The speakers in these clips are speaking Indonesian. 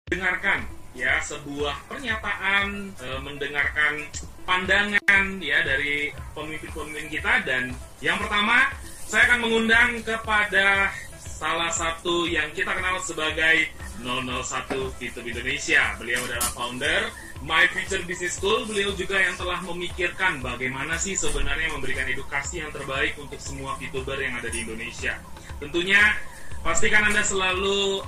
mendengarkan ya sebuah pernyataan, mendengarkan pandangan ya dari pemimpin-pemimpin kita. Dan yang pertama saya akan mengundang kepada salah satu yang kita kenal sebagai 001 VTube Indonesia. Beliau adalah founder My Future Business School. Beliau juga yang telah memikirkan bagaimana sih sebenarnya memberikan edukasi yang terbaik untuk semua VTuber yang ada di Indonesia. Tentunya pastikan Anda selalu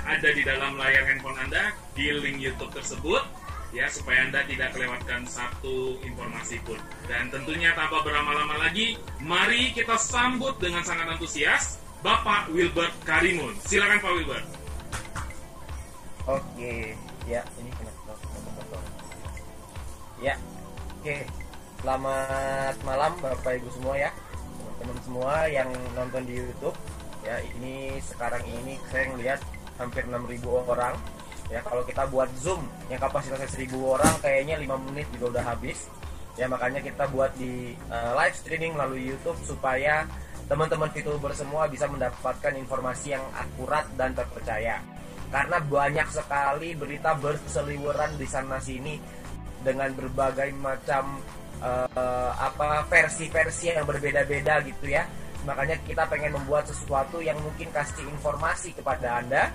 ada di dalam layar handphone Anda di link YouTube tersebut ya, supaya Anda tidak kelewatkan satu informasi pun. Dan tentunya tanpa berlama-lama lagi, mari kita sambut dengan sangat antusias Bapak Wilbert Karimun. Silakan Pak Wilbert. Oke, ya ini kenapa foto. Ya, oke. Selamat malam Bapak Ibu semua ya, teman-teman semua yang nonton di YouTube. Ya, ini sekarang ini saya ngelihat hampir 6.000 orang. Ya, kalau kita buat Zoom yang kapasitasnya 1.000 orang, kayaknya 5 menit juga udah habis. Ya, makanya kita buat di live streaming melalui YouTube supaya teman-teman VTuber semua bisa mendapatkan informasi yang akurat dan terpercaya. Karena banyak sekali berita berseliweran di sana sini dengan berbagai macam versi-versi yang berbeda-beda gitu ya. Makanya kita pengen membuat sesuatu yang mungkin kasih informasi kepada Anda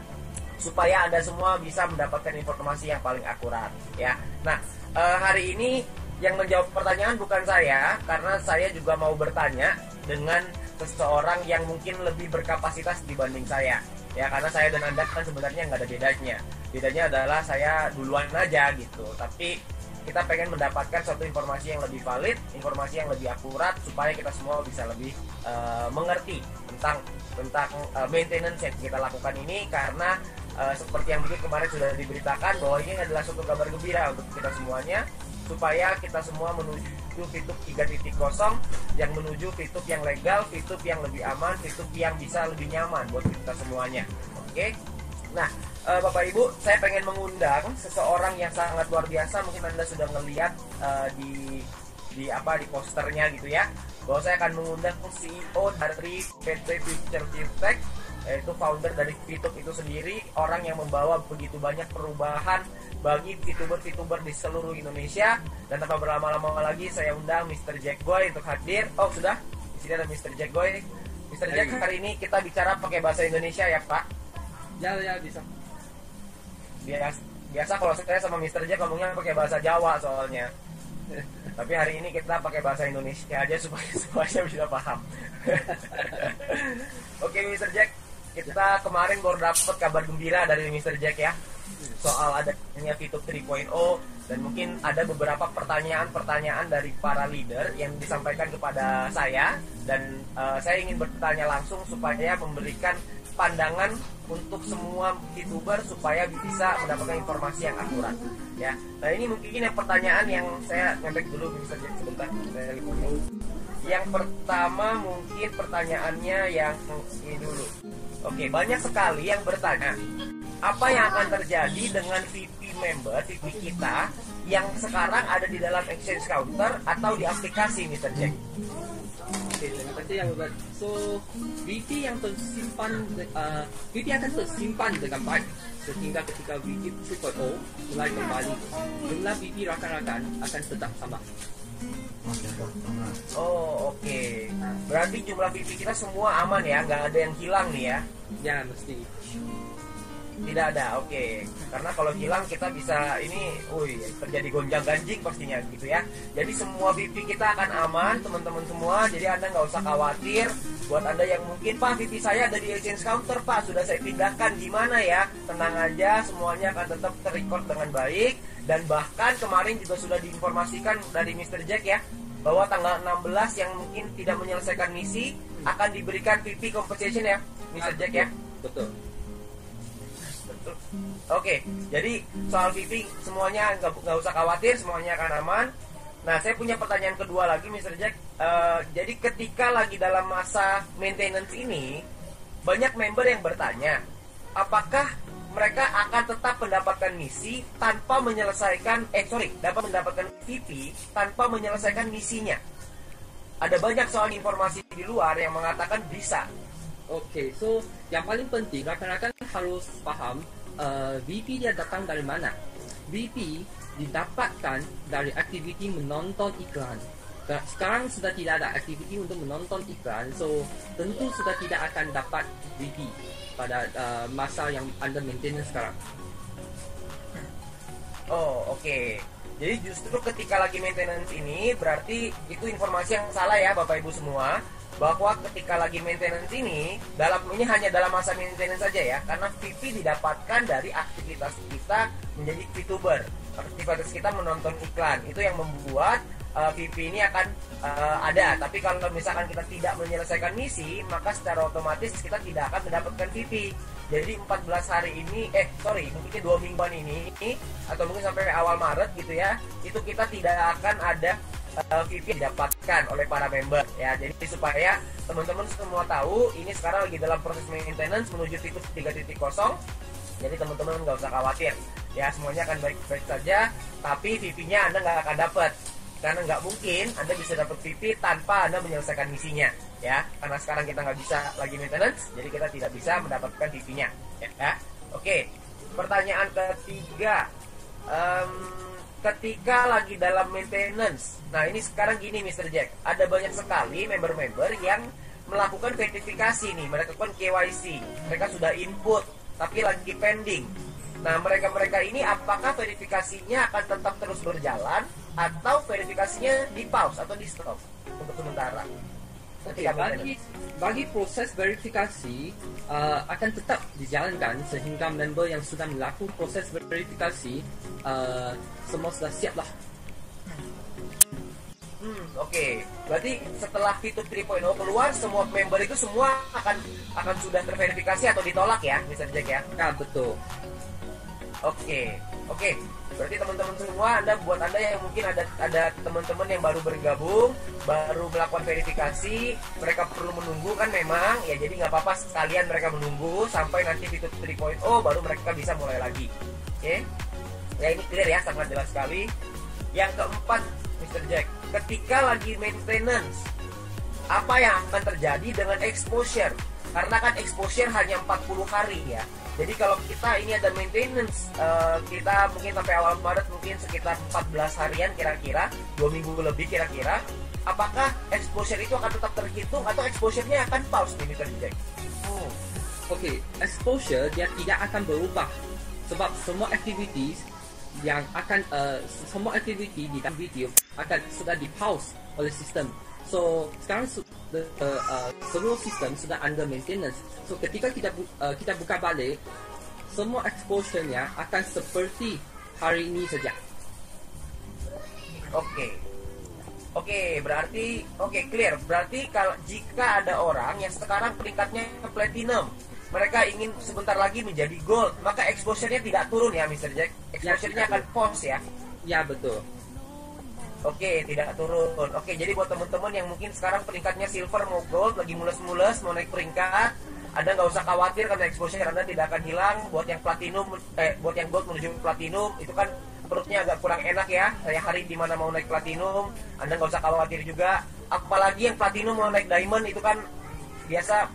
supaya Anda semua bisa mendapatkan informasi yang paling akurat ya. Nah, hari ini yang menjawab pertanyaan bukan saya, karena saya juga mau bertanya dengan seseorang yang mungkin lebih berkapasitas dibanding saya. Ya, karena saya dan Anda kan sebenarnya nggak ada bedanya. Bedanya adalah saya duluan aja gitu. Tapi kita pengen mendapatkan suatu informasi yang lebih valid, informasi yang lebih akurat, supaya kita semua bisa lebih mengerti tentang maintenance yang kita lakukan ini. Karena seperti yang mungkin kemarin sudah diberitakan bahwa ini adalah suatu kabar gembira untuk kita semuanya, supaya kita semua menuju VTube 3.0 yang menuju VTube yang legal, VTube yang lebih aman, VTube yang bisa lebih nyaman buat kita semuanya. Oke. Nah, Bapak Ibu, saya pengen mengundang seseorang yang sangat luar biasa. Mungkin Anda sudah ngelihat di posternya gitu ya, bahwa saya akan mengundang CEO dari PT Future Tech, yaitu founder dari VTube itu sendiri, orang yang membawa begitu banyak perubahan bagi VTuber di seluruh Indonesia. Dan tanpa berlama-lama lagi, saya undang Mr. Jack Boy untuk hadir. Oh, sudah? Di sini ada Mr. Jack Boy. Mr. Jack, hari ini kita bicara pakai bahasa Indonesia ya, Pak? Ya, bisa. Biasa kalau saya sama Mr. Jack ngomongnya pakai bahasa Jawa soalnya. Tapi hari ini kita pakai bahasa Indonesia aja supaya semuanya bisa paham. Oke, Mr. Jack, kita kemarin baru dapat kabar gembira dari Mr. Jack ya, soal adanya VTube 3.0, dan mungkin ada beberapa pertanyaan dari para leader yang disampaikan kepada saya, dan saya ingin bertanya langsung supaya memberikan pandangan untuk semua VTuber supaya bisa mendapatkan informasi yang akurat ya. Nah, ini mungkin yang pertanyaan yang saya ngetek dulu, bisa jadi sebentar saya lihat dulu. Yang pertama mungkin pertanyaannya yang ini dulu. Oke, banyak sekali yang bertanya apa yang akan terjadi dengan VP member, VP kita yang sekarang ada di dalam exchange counter atau di aplikasi, Mr. Jack. Oke, terima kasih yang Robert. So, VP yang tersimpan, VP akan tersimpan dengan baik sehingga ketika VP 2.0 mulai kembali, jumlah VP rakan-rakan akan tetap sama. Oh, oke. Berarti jumlah VP kita semua aman ya, nggak ada yang hilang nih ya? Ya, mesti. Tidak ada, oke. Karena kalau hilang kita bisa terjadi gonjang-ganjing pastinya gitu ya. Jadi semua VP kita akan aman, teman-teman semua. Jadi Anda nggak usah khawatir. Buat Anda yang mungkin, Pak, VP saya ada di exchange counter, Pak, sudah saya pindahkan, gimana ya? Tenang aja, semuanya akan tetap terrecord dengan baik. Dan bahkan kemarin juga sudah diinformasikan dari Mr. Jack ya, bahwa tanggal 16 yang mungkin tidak menyelesaikan misi akan diberikan VP compensation ya, Mr. Jack ya. Betul. Oke, jadi soal VP semuanya nggak usah khawatir, semuanya akan aman. Nah, saya punya pertanyaan kedua lagi, Mr. Jack. Jadi ketika lagi dalam masa maintenance ini, banyak member yang bertanya, apakah mereka akan tetap mendapatkan misi tanpa dapat mendapatkan VP tanpa menyelesaikan misinya. Ada banyak soal informasi di luar yang mengatakan bisa. Oke, so yang paling penting rakan-rakan harus paham VP dia datang dari mana? VP didapatkan dari aktiviti menonton iklan. Sekarang sudah tidak ada aktiviti untuk menonton iklan, so tentu sudah tidak akan dapat VP pada masa yang Anda maintenance sekarang. Oh, oke. Jadi justru ketika lagi maintenance ini berarti itu informasi yang salah ya Bapak Ibu semua, bahwa ketika lagi maintenance ini hanya dalam masa maintenance saja ya, karena VP didapatkan dari aktivitas kita menjadi VTuber. Aktivitas kita menonton iklan itu yang membuat VP ini akan ada. Tapi kalau misalkan kita tidak menyelesaikan misi, maka secara otomatis kita tidak akan mendapatkan VP. Jadi 14 hari ini, mungkin 2 mingguan ini atau mungkin sampai awal Maret gitu ya, itu kita tidak akan ada VP didapatkan oleh para member ya. Jadi supaya teman-teman semua tahu, ini sekarang lagi dalam proses maintenance menuju fitur 3.0. Jadi teman-teman nggak usah khawatir ya, semuanya akan baik-baik saja. Tapi VP-nya Anda nggak akan dapat, karena nggak mungkin Anda bisa dapat VP tanpa Anda menyelesaikan misinya ya. Karena sekarang kita nggak bisa lagi maintenance, jadi kita tidak bisa mendapatkan VP-nya ya. Oke, pertanyaan ketiga, ketika lagi dalam maintenance, nah ini sekarang gini Mr. Jack, ada banyak sekali member-member yang melakukan verifikasi nih, melakukan KYC, mereka sudah input tapi lagi pending. Nah, mereka ini apakah verifikasinya akan tetap terus berjalan atau verifikasinya di pause atau di stop untuk sementara? Bagi proses verifikasi akan tetap dijalankan sehingga member yang sudah melakukan proses verifikasi semua sudah siap lah. Oke. Berarti setelah fitur 3.0 keluar, semua member itu semua akan sudah terverifikasi atau ditolak ya, Mr. Jack ya? Ya, betul. Oke. Berarti teman-teman semua, buat Anda yang mungkin ada teman-teman yang baru bergabung, baru melakukan verifikasi, mereka perlu menunggu kan memang ya, jadi nggak apa-apa sekalian mereka menunggu sampai nanti fitur 3.0 baru mereka bisa mulai lagi. Oke. Ya, ini clear ya, sangat jelas sekali. Yang keempat, Mr. Jack, ketika lagi maintenance, apa yang akan terjadi dengan exposure? Karena kan exposure hanya 40 hari ya. Jadi kalau kita ini ada maintenance, kita mungkin sampai awal Maret mungkin sekitar 14 harian kira-kira, 2 minggu lebih kira-kira, apakah exposure itu akan tetap terhitung atau exposure-nya akan pause nih Mr. Jack? Oke, exposure dia tidak akan berubah sebab semua activities yang akan semua activity di dalam video akan sudah di pause oleh sistem. So sekarang seluruh sistem sudah under maintenance. So ketika kita buka balik, semua exposure-nya akan seperti hari ini saja. Oke, berarti clear. Berarti kalau jika ada orang yang sekarang peringkatnya platinum, mereka ingin sebentar lagi menjadi gold, maka exposure-nya tidak turun ya Mr. Jack. Exposure-nya akan pause ya. Ya, betul. Oke, tidak turun. Oke, jadi buat teman-teman yang mungkin sekarang peringkatnya silver mau gold, lagi mules-mules mau naik peringkat, Anda nggak usah khawatir karena exposure Anda tidak akan hilang. Buat yang platinum, buat yang gold menuju platinum, itu kan perutnya agak kurang enak ya. Saya hari dimana mau naik platinum, Anda nggak usah khawatir juga. Apalagi yang platinum mau naik diamond, itu kan biasa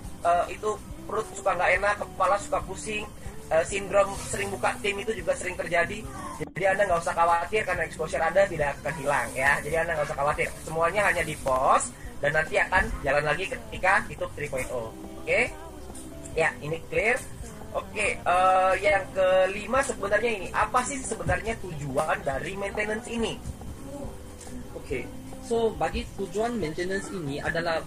itu perut suka nggak enak, kepala suka pusing. Sindrom sering buka tim itu juga sering terjadi. Jadi Anda nggak usah khawatir karena exposure Anda tidak akan hilang ya. Jadi Anda nggak usah khawatir, semuanya hanya di pause dan nanti akan jalan lagi ketika itu 3.0. Oke? Ya, ini clear. Oke, yang kelima sebenarnya ini, apa sih sebenarnya tujuan dari maintenance ini? Oke. So, bagi tujuan maintenance ini adalah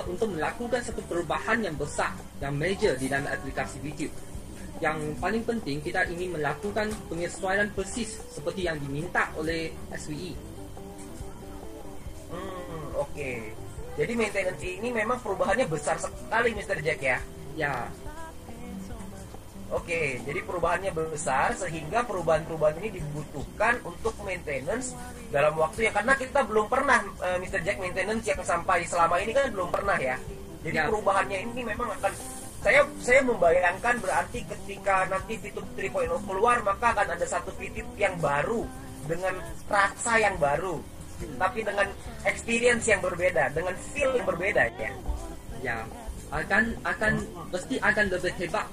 untuk melakukan satu perubahan yang besar, yang major di dalam aplikasi video. Yang paling penting, kita ingin melakukan penyesuaian persis seperti yang diminta oleh SWE. Oke. Jadi maintenance ini memang perubahannya besar sekali Mr. Jack ya? Ya. Oke, jadi perubahannya besar sehingga perubahan-perubahan ini dibutuhkan untuk maintenance dalam waktu ya, karena kita belum pernah Mr. Jack maintenance yang sampai selama ini kan belum pernah ya. Jadi ya, perubahannya ini memang akan saya membayangkan berarti ketika nanti fitur 3.0 keluar maka akan ada satu fitur yang baru dengan rasa yang baru, tapi dengan experience yang berbeda, dengan feel yang berbeda ya. Ya, akan pasti akan lebih hebat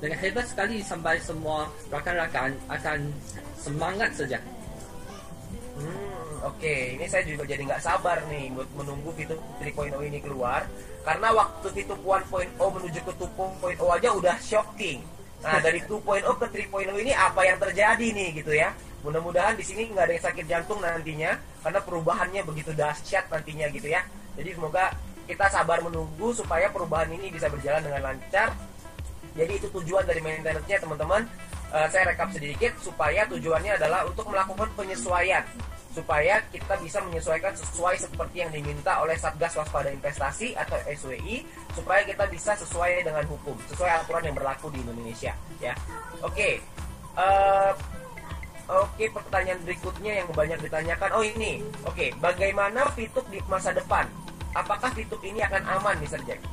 dengan hebat sekali sampai semua rakan-rakan akan semangat saja. Oke, ini saya juga jadi nggak sabar nih buat menunggu fitur 3.0 ini keluar. Karena waktu fitur 1.0 menuju ke 2.0 aja udah shocking. Nah, dari 2.0 ke 3.0 ini apa yang terjadi nih gitu ya. Mudah-mudahan di sini nggak ada yang sakit jantung nantinya, karena perubahannya begitu dahsyat nantinya gitu ya. Jadi semoga kita sabar menunggu supaya perubahan ini bisa berjalan dengan lancar. Jadi itu tujuan dari maintenance-nya teman-teman. Saya rekap sedikit supaya tujuannya adalah untuk melakukan penyesuaian, supaya kita bisa menyesuaikan sesuai seperti yang diminta oleh Satgas Waspada Investasi atau SWI, supaya kita bisa sesuai dengan hukum, sesuai aturan yang berlaku di Indonesia ya. Oke, pertanyaan berikutnya yang banyak ditanyakan, ini bagaimana VTube di masa depan? Apakah VTube ini akan aman, Mr. Jack?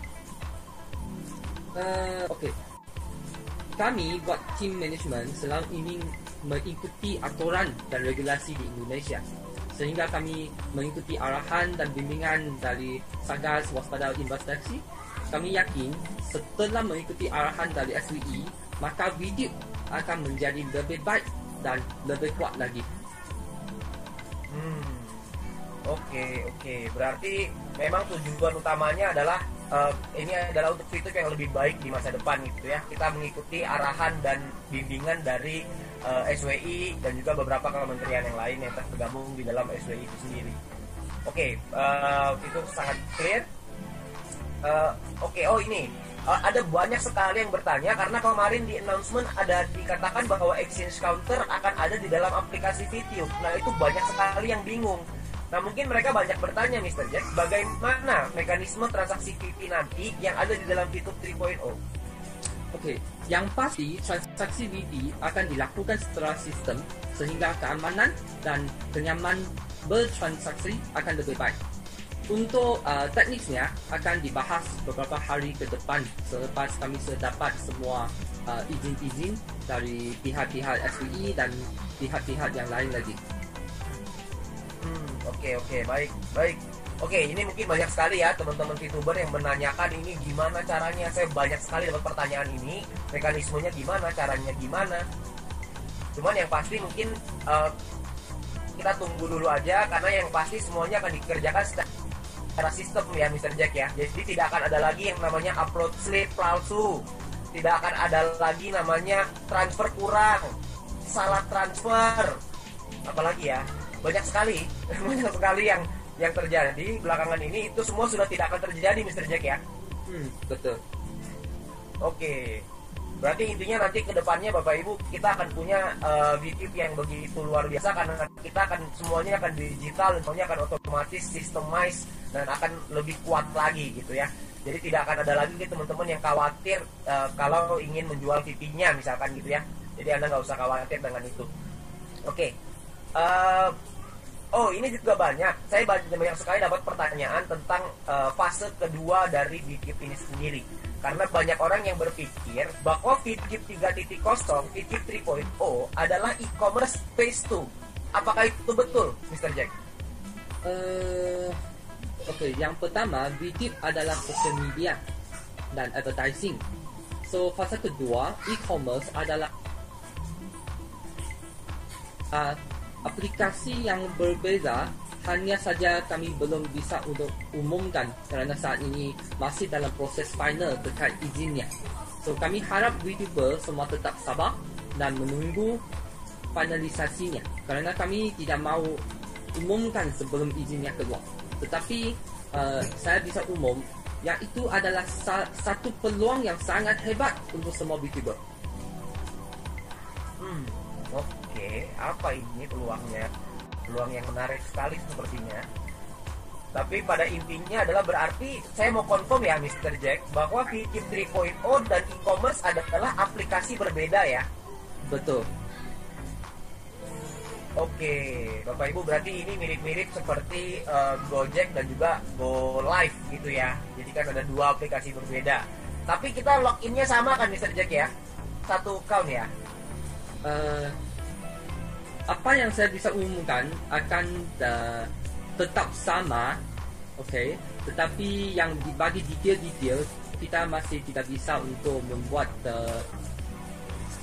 Kami buat tim manajemen selalu ingin mengikuti aturan dan regulasi di Indonesia, sehingga kami mengikuti arahan dan bimbingan dari Satgas Waspada Investasi. Kami yakin setelah mengikuti arahan dari SWI, maka VTube akan menjadi lebih baik dan lebih kuat lagi. Oke. Berarti memang tujuan utamanya adalah ini adalah untuk VTube yang lebih baik di masa depan gitu ya. Kita mengikuti arahan dan bimbingan dari SWI dan juga beberapa kementerian yang lain yang tergabung di dalam SWI itu sendiri. Itu sangat clear. Ada banyak sekali yang bertanya karena kemarin di announcement ada dikatakan bahwa exchange counter akan ada di dalam aplikasi VTube. Nah, itu banyak sekali yang bingung. Nah, mungkin mereka banyak bertanya, Mr. Jack, bagaimana mekanisme transaksi VP nanti yang ada di dalam VTube 3.0? Yang pasti transaksi VP akan dilakukan secara sistem sehingga keamanan dan kenyamanan bertransaksi akan lebih baik. Untuk tekniknya akan dibahas beberapa hari ke depan selepas kami sudah dapat semua izin-izin dari pihak-pihak SWI dan pihak-pihak yang lain lagi. Baik. Ini mungkin banyak sekali ya teman-teman VTuber yang menanyakan ini gimana caranya. Saya banyak sekali dapat pertanyaan ini, mekanismenya gimana, caranya gimana. Cuman yang pasti mungkin kita tunggu dulu aja, karena yang pasti semuanya akan dikerjakan secara sistem ya, Mr. Jack ya. Jadi tidak akan ada lagi yang namanya upload slip palsu, tidak akan ada lagi namanya transfer kurang, salah transfer, apalagi ya. Banyak sekali yang terjadi belakangan ini, itu semua sudah tidak akan terjadi, Mr. Jack ya. Betul. Berarti intinya nanti ke depannya Bapak Ibu kita akan punya VTube yang begitu luar biasa, karena kita akan semuanya akan digital, semuanya akan otomatis, systemized, dan akan lebih kuat lagi gitu ya. Jadi tidak akan ada lagi teman-teman yang khawatir kalau ingin menjual VP-nya misalkan gitu ya. Jadi Anda nggak usah khawatir dengan itu. Ini juga saya banyak sekali dapat pertanyaan tentang fase kedua dari VTube ini sendiri. Karena banyak orang yang berpikir bahwa VTube 3.0, VTube 3.0 adalah e-commerce phase 2. Apakah itu betul, Mr. Jack? Yang pertama, VTube adalah social media dan advertising. So, fase kedua, e-commerce adalah aplikasi yang berbeza. Hanya saja kami belum bisa untuk umumkan kerana saat ini masih dalam proses final terkait izinnya. So kami harap VTuber semua tetap sabar dan menunggu finalisasinya, kerana kami tidak mahu umumkan sebelum izinnya keluar. Tetapi saya bisa umum yang itu adalah satu peluang yang sangat hebat untuk semua VTuber. Apa ini peluangnya? Peluang yang menarik sekali sepertinya. Tapi pada intinya adalah berarti saya mau confirm ya, Mr. Jack, bahwa VTube 3.0 dan e-commerce adalah aplikasi berbeda ya. Betul. Bapak Ibu, berarti ini mirip-mirip seperti Gojek dan juga GoLive gitu ya. Jadi kan ada dua aplikasi berbeda. Tapi kita loginnya sama kan, Mr. Jack ya? Satu account ya? Apa yang saya bisa umumkan akan tetap sama, tetapi yang bagi detail-detail kita masih tidak bisa untuk membuat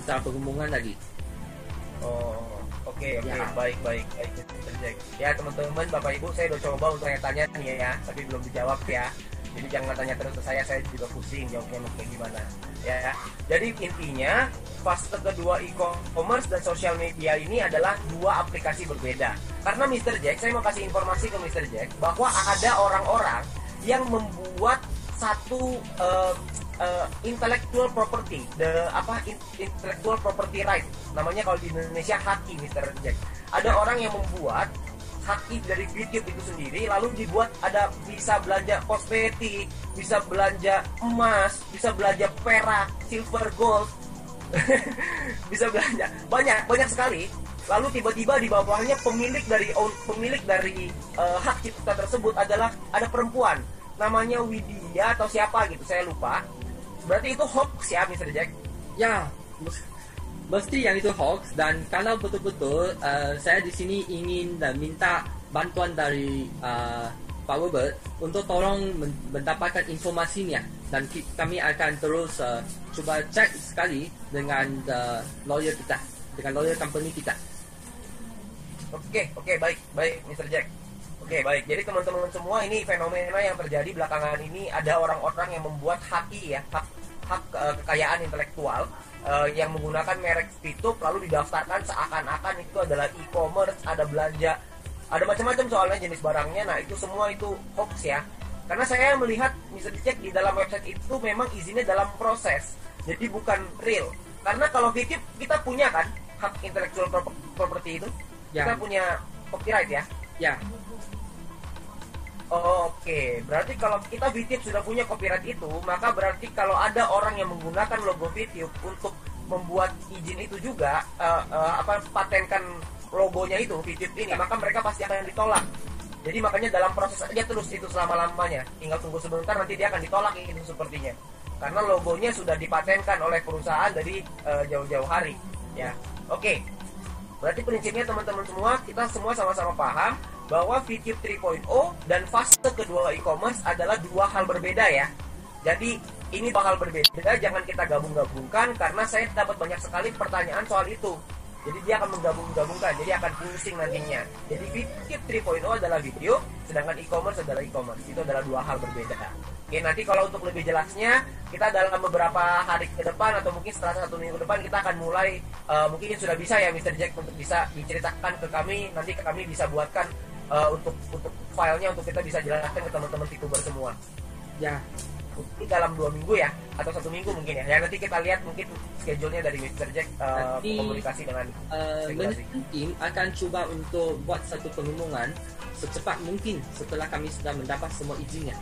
secara penghubungan lagi. Oh, oke, Ya. baik, Mr. Jack. Ya teman-teman, Bapak Ibu, saya udah coba untuk tanya nih ya, tapi belum dijawab ya. Jadi jangan tanya terus ke saya juga pusing jawabnya kayak gimana. Ya, jadi intinya fase kedua e-commerce dan sosial media ini adalah dua aplikasi berbeda. Karena Mr. Jack, saya mau kasih informasi ke Mr. Jack bahwa ada orang-orang yang membuat satu intellectual property, intellectual property right, namanya kalau di Indonesia haki, Mr. Jack. Ada orang yang membuat haki dari video itu sendiri, lalu dibuat ada bisa belanja kosmetik, bisa belanja emas, bisa belanja perak, silver, gold, bisa belanja banyak sekali. Lalu tiba-tiba di bawahnya pemilik dari hak cipta tersebut adalah ada perempuan, namanya Widya atau siapa gitu, saya lupa. Berarti itu hoax ya, Mr. Jack? Ya, mesti yang itu hoax. Dan kalau betul-betul saya di sini ingin minta bantuan dari Pak Robert untuk tolong mendapatkan informasinya, dan kami akan terus cuba cek sekali dengan lawyer kita, dengan lawyer company kita. Oke, baik, Mr. Jack. Oke, baik. Jadi teman-teman semua, ini fenomena yang terjadi belakangan ini, ada orang-orang yang membuat haki ya, hak kekayaan intelektual yang menggunakan merek Fitup lalu didaftarkan seakan-akan itu adalah e-commerce, ada belanja, ada macam-macam soalnya jenis barangnya. Nah, itu semua itu hoax ya. Karena saya melihat Mr. Jack di dalam website itu memang izinnya dalam proses. Jadi bukan real. Karena kalau Fitup kita punya kan hak intellectual property itu. Ya. Kita punya copyright ya. Ya, Oke, berarti kalau kita VTube sudah punya copyright itu, maka berarti kalau ada orang yang menggunakan logo VTube untuk membuat izin itu juga, patenkan logonya itu VTube ini, maka mereka pasti akan ditolak. Jadi makanya dalam proses aja terus itu selama-lamanya. Tinggal tunggu sebentar, nanti dia akan ditolak itu sepertinya. Karena logonya sudah dipatenkan oleh perusahaan dari jauh-jauh hari. Ya, oke. Berarti prinsipnya teman-teman semua, kita semua sama-sama paham bahwa VTube 3.0 dan fase kedua e-commerce adalah dua hal berbeda ya. Jadi ini dua hal berbeda, jangan kita gabung-gabungkan karena saya dapat banyak sekali pertanyaan soal itu. Jadi dia akan menggabung-gabungkan, jadi akan pusing nantinya. Jadi VTube 3.0 adalah video, sedangkan e-commerce adalah e-commerce. Itu adalah dua hal berbeda. Oke, nanti kalau untuk lebih jelasnya, kita dalam beberapa hari ke depan atau mungkin setelah 1 minggu depan kita akan mulai, mungkin sudah bisa ya Mr. Jack untuk bisa diceritakan ke kami. Nanti kami bisa buatkan untuk filenya untuk kita bisa jelaskan ke teman-teman VTuber semua. ya. Mungkin dalam 2 minggu ya, atau 1 minggu mungkin ya. Ya nanti kita lihat mungkin schedule-nya dari Mr. Jack, Nanti, komunikasi dengan manajemen tim akan coba untuk buat satu pengumuman secepat mungkin setelah kami sudah mendapat semua izinnya.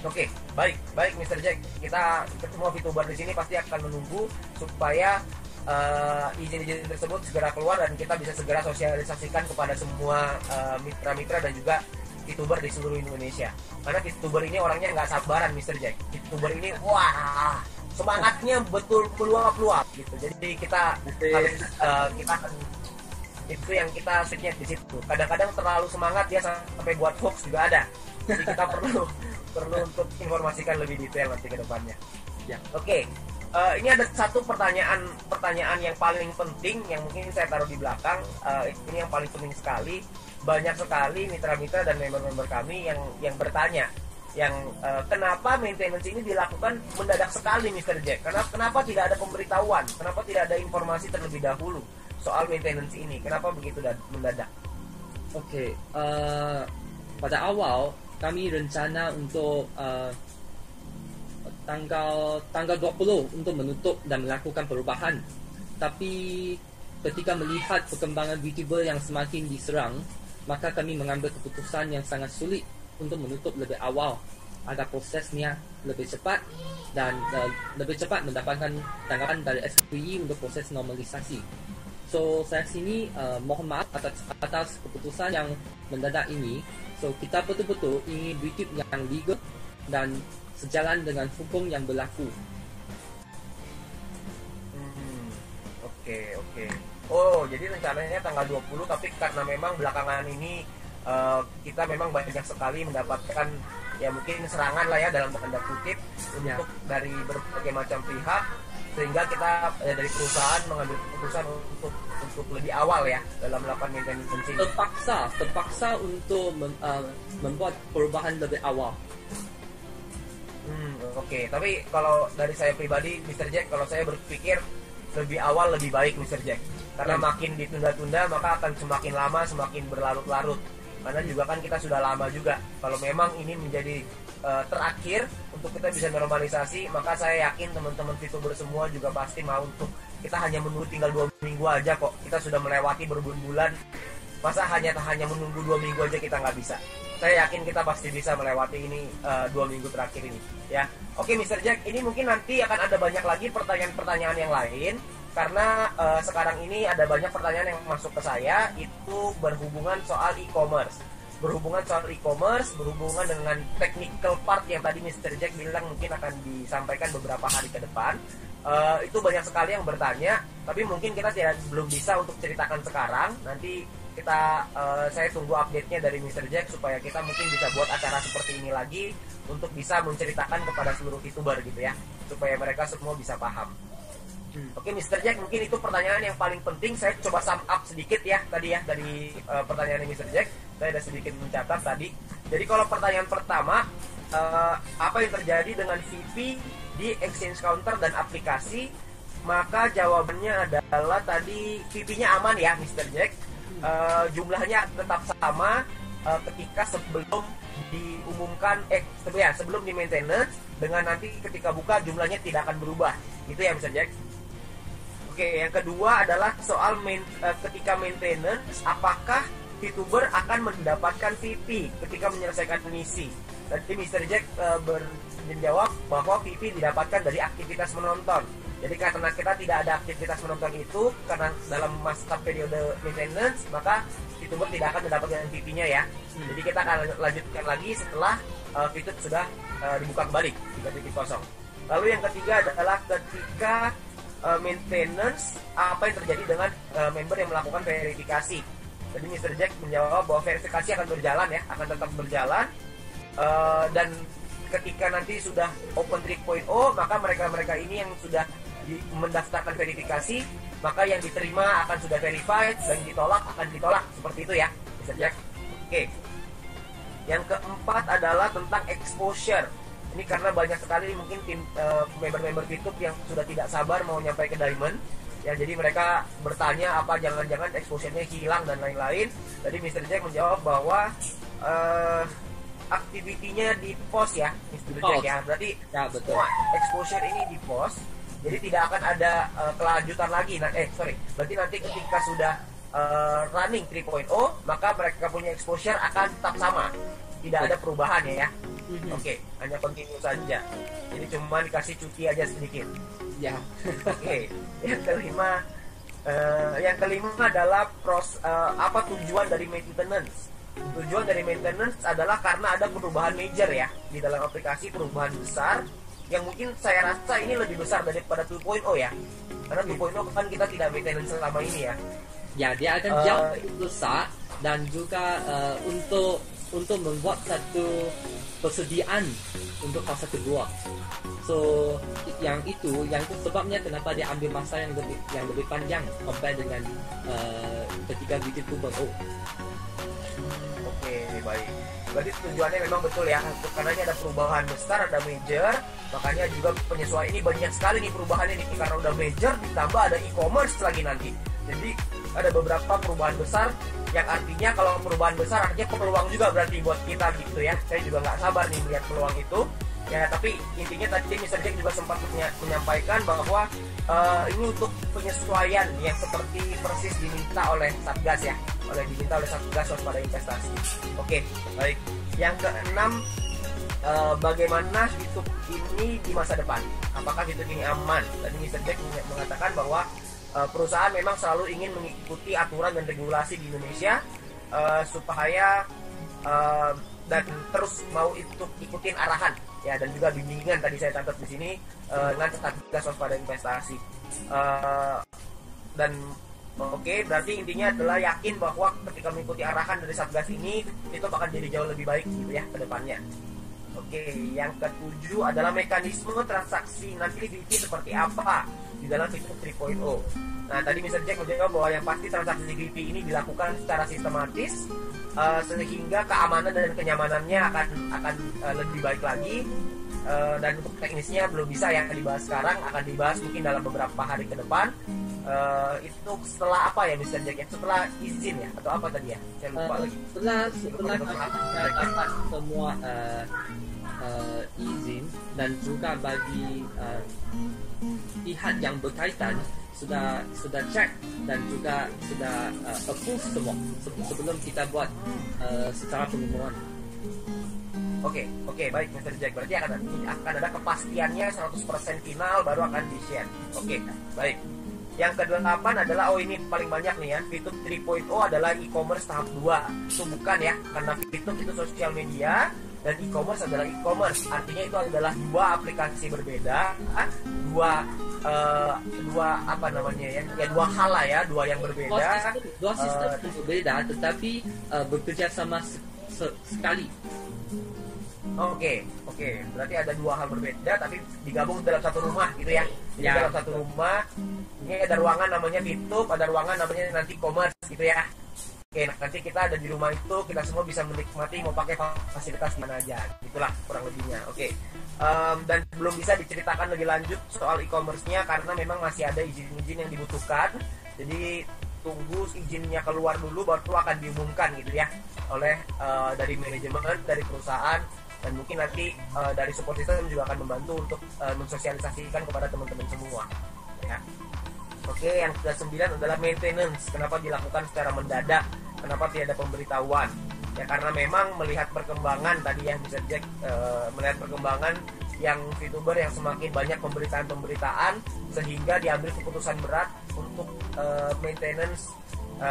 Oke, baik Mr. Jack. Kita semua VTuber di sini pasti akan menunggu supaya izin-izin tersebut segera keluar dan kita bisa segera sosialisasikan kepada semua mitra-mitra dan juga VTuber di seluruh Indonesia. Karena VTuber ini orangnya nggak sabaran, Mr. Jack. VTuber ini wah semangatnya betul peluap-peluap gitu. Jadi kita harus kita akan, itu yang kita sweetnya di situ. Kadang-kadang terlalu semangat dia sampai buat hoax juga ada. Jadi kita perlu untuk informasikan lebih detail nanti ke depannya. Ya. Oke. Ini ada satu pertanyaan yang paling penting yang mungkin saya taruh di belakang. Ini yang paling penting sekali. Banyak sekali mitra-mitra dan member-member kami yang bertanya, kenapa maintenance ini dilakukan mendadak sekali, Mr. Jack? Kenapa tidak ada pemberitahuan? Kenapa tidak ada informasi terlebih dahulu soal maintenance ini? Kenapa begitu mendadak? Oke, pada awal kami rencana untuk tanggal 20 untuk menutup dan melakukan perubahan. Tapi ketika melihat perkembangan VTuber yang semakin diserang, maka kami mengambil keputusan yang sangat sulit untuk menutup lebih awal agar prosesnya lebih cepat dan lebih cepat mendapatkan tanggapan dari SPI untuk proses normalisasi. So saya sini mohon maaf atas keputusan yang mendadak ini. So kita betul-betul ingin YouTube yang legal dan sejalan dengan hukum yang berlaku. Oke. Oh, jadi rencananya tanggal 20, tapi karena memang belakangan ini kita memang banyak sekali mendapatkan ya mungkin serangan lah ya dalam tanda kutip untuk dari berbagai macam pihak sehingga kita dari perusahaan mengambil keputusan untuk lebih awal ya dalam melakukan maintenance ini. Terpaksa untuk membuat perubahan lebih awal. Oke. Tapi kalau dari saya pribadi, Mr. Jack, kalau saya berpikir lebih awal lebih baik, Mr. Jack. Karena makin ditunda-tunda maka akan semakin lama, semakin berlarut-larut. Karena juga kan kita sudah lama juga. Kalau memang ini menjadi terakhir untuk kita bisa normalisasi, maka saya yakin teman-teman VTuber semua juga pasti mau untuk kita hanya menunggu tinggal 2 minggu aja kok. Kita sudah melewati berbulan-bulan. Masa hanya menunggu 2 minggu aja kita nggak bisa. Saya yakin kita pasti bisa melewati ini 2 minggu terakhir ini ya. Oke Mr. Jack, ini mungkin nanti akan ada banyak lagi pertanyaan-pertanyaan yang lain. Karena sekarang ini ada banyak pertanyaan yang masuk ke saya, itu berhubungan soal e-commerce. Berhubungan dengan technical part yang tadi Mr. Jack bilang mungkin akan disampaikan beberapa hari ke depan. Itu banyak sekali yang bertanya, tapi mungkin kita belum bisa untuk ceritakan sekarang. Nanti saya tunggu update-nya dari Mr. Jack supaya kita mungkin bisa buat acara seperti ini lagi untuk bisa menceritakan kepada seluruh VTuber gitu ya, supaya mereka semua bisa paham. Oke Mr. Jack, mungkin itu pertanyaan yang paling penting. Saya coba sum up sedikit ya tadi ya dari pertanyaan Mr. Jack. Saya ada sedikit mencatat tadi. Jadi kalau pertanyaan pertama, apa yang terjadi dengan VP di exchange counter dan aplikasi? Maka jawabannya adalah tadi VP-nya aman ya Mr. Jack. Jumlahnya tetap sama ketika sebelum diumumkan sebelum di maintenance, dengan nanti ketika buka jumlahnya tidak akan berubah. Gitu ya Mr. Jack. Oke, yang kedua adalah soal ketika maintenance, apakah VTuber akan mendapatkan VP ketika menyelesaikan misi? Tadi Mr. Jack menjawab bahwa VP didapatkan dari aktivitas menonton. Jadi karena kita tidak ada aktivitas menonton itu, karena dalam masa periode maintenance, maka VTuber tidak akan mendapatkan VP-nya ya. Jadi kita akan lanjutkan lagi setelah VTuber sudah dibuka kembali 3.0. Lalu yang ketiga adalah ketika maintenance, apa yang terjadi dengan member yang melakukan verifikasi. Jadi Mr. Jack menjawab bahwa verifikasi akan berjalan ya, akan tetap berjalan, dan ketika nanti sudah open 3.0, maka mereka ini yang sudah mendaftarkan verifikasi, maka yang diterima akan sudah verified, dan ditolak akan ditolak, seperti itu ya Mr. Jack. Oke. Yang keempat adalah tentang exposure. Ini karena banyak sekali mungkin member-member VTube yang sudah tidak sabar mau nyampe ke Diamond ya, jadi mereka bertanya apa jangan-jangan exposure-nya hilang dan lain-lain. Jadi Mr. Jack menjawab bahwa activity-nya di post ya Mr. Jack ya, berarti ya, betul. Semua exposure ini di post, jadi tidak akan ada kelanjutan lagi. Berarti nanti ketika sudah running 3.0, maka mereka punya exposure akan tetap sama, tidak ada perubahan ya. Oke, hanya continue saja. Jadi cuma dikasih cuti aja sedikit. Ya. Oke. Yang kelima adalah apa tujuan dari maintenance? Tujuan dari maintenance adalah karena ada perubahan major ya di dalam aplikasi, perubahan besar yang mungkin saya rasa ini lebih besar daripada 2.0 ya. Karena 2.0 kan kita tidak maintenance selama ini ya. Ya, dia akan jauh lebih besar dan juga untuk membuat satu persediaan untuk fase kedua. So yang itu sebabnya kenapa dia ambil masa yang lebih panjang compare dengan ketika Widget 2.0. Oke, baik. Berarti tujuannya memang betul ya, karena ini ada perubahan besar, ada major, makanya juga penyesuaian ini banyak sekali nih perubahannya nih, karena udah major ditambah ada e-commerce lagi nanti. Jadi ada beberapa perubahan besar, yang artinya kalau perubahan besar artinya peluang juga berarti buat kita gitu ya. Saya juga nggak sabar nih melihat peluang itu ya. Tapi intinya tadi Mr. Jack juga sempat menyampaikan bahwa ini untuk penyesuaian yang seperti persis diminta oleh Satgas ya, diminta oleh Satgas waspada investasi. Oke, baik. Yang keenam, bagaimana YouTube ini di masa depan? Apakah YouTube ini aman? Tadi Mr. Jack mengatakan bahwa perusahaan memang selalu ingin mengikuti aturan dan regulasi di Indonesia supaya dan terus mau ikutin arahan ya, dan juga bimbingan tadi saya catat di sini dengan Satgas waspada investasi. Dan oke, berarti intinya adalah yakin bahwa ketika mengikuti arahan dari Satgas ini itu akan jadi jauh lebih baik gitu ya ke depannya. Oke, yang ketujuh adalah mekanisme transaksi nanti VT seperti apa di dalam fitur 3.0. Nah, tadi Mr. Jack menjawab bahwa yang pasti transaksi VT ini dilakukan secara sistematis, sehingga keamanan dan kenyamanannya akan lebih baik lagi. Dan untuk teknisnya belum bisa yang dibahas sekarang, akan dibahas mungkin dalam beberapa hari ke depan. Itu setelah apa ya Mr. Jack? Setelah izin ya atau apa tadi ya? Saya lupa lagi. Setelah kita dapat semua izin dan juga bagi pihak yang berkaitan sudah cek dan juga sudah approve semua sebelum kita buat secara pengumuman. Oke, baik Mr. Jack. Berarti akan ada kepastiannya 100% final baru akan di-share. Oke, baik. Yang ke-8 adalah, ini paling banyak nih ya, fitur 3.0 adalah e-commerce tahap 2. Itu bukan ya, karena fitur itu sosial media dan e-commerce adalah e-commerce. Artinya itu adalah dua aplikasi berbeda, dua apa namanya ya, dua hal lah ya, dua yang berbeda. Dua sistem berbeda tetapi bekerja sama sekali. Oke. Berarti ada dua hal berbeda tapi digabung dalam satu rumah gitu ya. Jadi dalam satu rumah ini ada ruangan namanya Fitup, ada ruangan namanya nanti commerce gitu ya. Oke, nanti kita ada di rumah itu, kita semua bisa menikmati mau pakai fasilitas mana aja. Itulah kurang lebihnya. Oke. Dan belum bisa diceritakan lebih lanjut soal e-commerce-nya karena memang masih ada izin-izin yang dibutuhkan. Jadi tunggu izinnya keluar dulu baru akan diumumkan gitu ya oleh dari manajemen, dari perusahaan, dan mungkin nanti dari support system juga akan membantu untuk mensosialisasikan kepada teman-teman semua ya. Oke, yang ke-9 adalah maintenance. Kenapa dilakukan secara mendadak? Kenapa tidak ada pemberitahuan? Ya karena memang melihat perkembangan tadi ya Mr. Jack, melihat perkembangan yang VTuber yang semakin banyak pemberitaan sehingga diambil keputusan berat untuk maintenance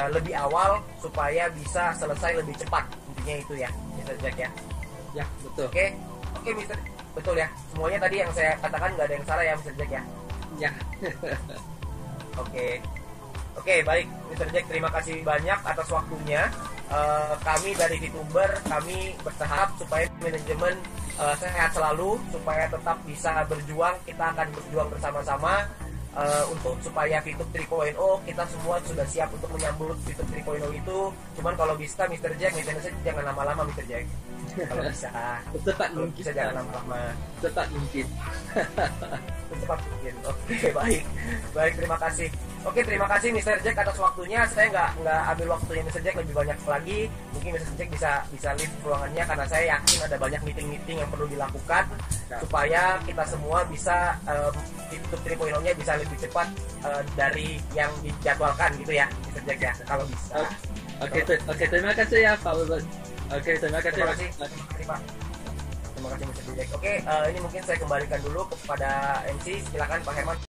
lebih awal supaya bisa selesai lebih cepat. Intinya itu ya Mr. Jack ya. Ya, betul. Oke, Mr. Betul ya. Semuanya tadi yang saya katakan nggak ada yang salah ya Mr. Jack ya. Ya. Oke, baik Mr. Jack, terima kasih banyak atas waktunya. Kami dari VTuber, kami berharap supaya manajemen sehat selalu, supaya tetap bisa berjuang. Kita akan berjuang bersama-sama untuk supaya Fitup 3.0 kita semua sudah siap untuk menyambut Fitup 3.0 itu. Cuman kalau bisa Mr. Jack, jangan lama-lama Mr. Jack. Kalau bisa Cepat mungkin. Bisa jangan lama-lama. Cepat mungkin. Secepat mungkin. Oke, baik, terima kasih. Oke, terima kasih Mr. Jack atas waktunya. Saya nggak ambil waktunya Mr. Jack lebih banyak lagi. Mungkin Mr. Jack bisa leave ruangannya karena saya yakin ada banyak meeting-meeting yang perlu dilakukan supaya kita semua bisa Fitup 3.0-nya bisa lebih cepat dari yang dijadwalkan gitu ya Mr. Jack ya, kalau bisa. Oke, terima kasih ya Pak Ruben. Oke, terima kasih. Terima kasih Mr. Jack. Oke, ini mungkin saya kembalikan dulu kepada MC. Silakan Pak Herman.